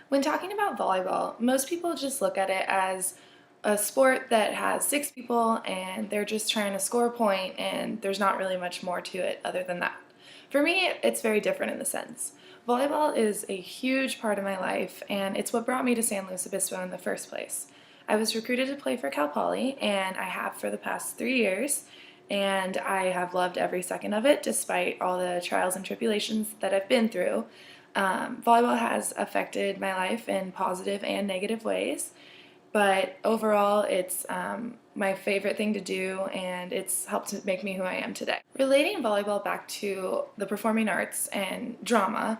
When talking about volleyball, most people just look at it as a sport that has six people and they're just trying to score a point and there's not really much more to it other than that. For me, it's very different in the sense. Volleyball is a huge part of my life and it's what brought me to San Luis Obispo in the first place. I was recruited to play for Cal Poly and I have for the past 3 years, and I have loved every second of it despite all the trials and tribulations that I've been through. Volleyball has affected my life in positive and negative ways, but overall it's my favorite thing to do and it's helped to make me who I am today. Relating volleyball back to the performing arts and drama,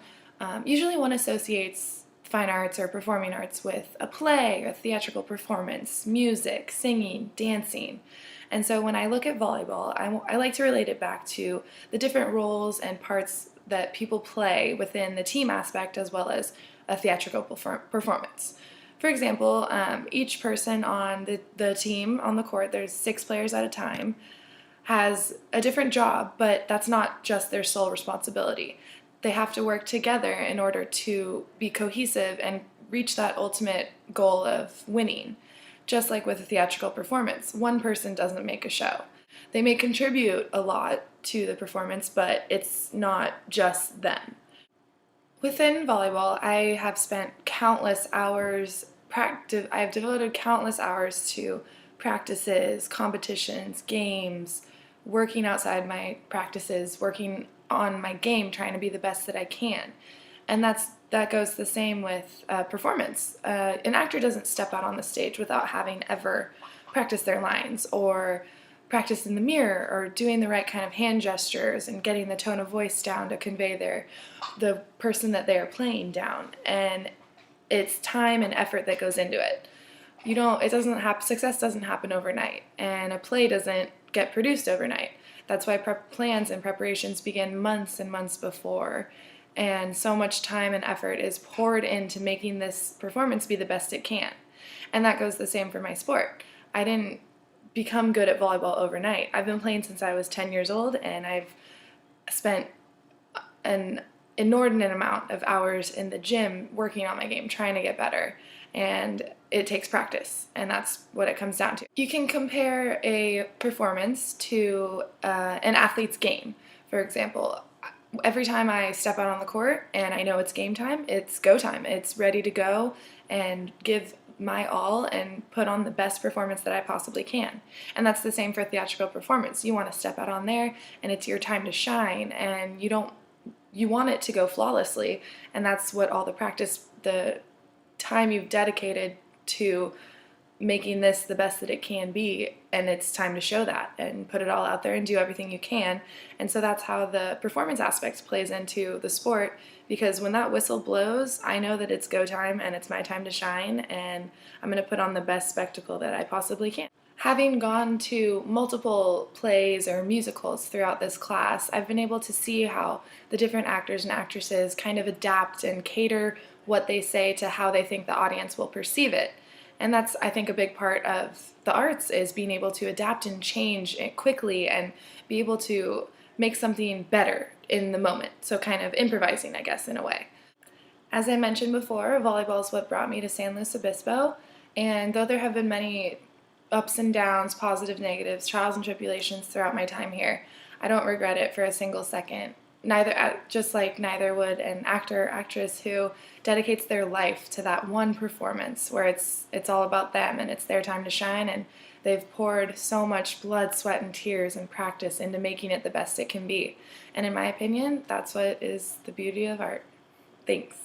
usually one associates fine arts or performing arts with a play, a theatrical performance, music, singing, dancing. And so when I look at volleyball, I like to relate it back to the different roles and parts that people play within the team aspect as well as a theatrical performance. For example, each person on the team on the court, there's 6 players at a time, has a different job, but that's not just their sole responsibility. They have to work together in order to be cohesive and reach that ultimate goal of winning. Just like with a theatrical performance, one person doesn't make a show. They may contribute a lot to the performance, but it's not just them. Within volleyball, I have spent countless hours I have devoted countless hours to practices, competitions, games, working outside my practices, working on my game, trying to be the best that I can. And that goes the same with performance. An actor doesn't step out on the stage without having ever practiced their lines or practiced in the mirror or doing the right kind of hand gestures and getting the tone of voice down to convey the person that they are playing down. And it's time and effort that goes into it. Success doesn't happen overnight, and a play doesn't get produced overnight. That's why plans and preparations begin months and months before, and so much time and effort is poured into making this performance be the best it can. And that goes the same for my sport. I didn't become good at volleyball overnight. I've been playing since I was 10 years old, and I've spent an inordinate amount of hours in the gym working on my game, trying to get better. And it takes practice, and that's what it comes down to. You can compare a performance to an athlete's game. For example, every time I step out on the court and I know it's game time, it's go time. It's ready to go and give my all and put on the best performance that I possibly can. And that's the same for theatrical performance. You want to step out on there and it's your time to shine, and you want it to go flawlessly, and that's what all the time you've dedicated to making this the best that it can be, and it's time to show that and put it all out there and do everything you can. And so that's how the performance aspect plays into the sport, because when that whistle blows, I know that it's go time and it's my time to shine, and I'm going to put on the best spectacle that I possibly can. Having gone to multiple plays or musicals throughout this class, I've been able to see how the different actors and actresses kind of adapt and cater what they say to how they think the audience will perceive it. And that's, I think, a big part of the arts, is being able to adapt and change it quickly and be able to make something better in the moment. So kind of improvising, I guess, in a way. As I mentioned before, volleyball is what brought me to San Luis Obispo, and though there have been many ups and downs, positive, negatives, trials and tribulations throughout my time here, I don't regret it for a single second. Just like neither would an actor or actress who dedicates their life to that one performance where it's all about them and it's their time to shine, and they've poured so much blood, sweat, and tears and practice into making it the best it can be. And in my opinion, that's what is the beauty of art. Thanks.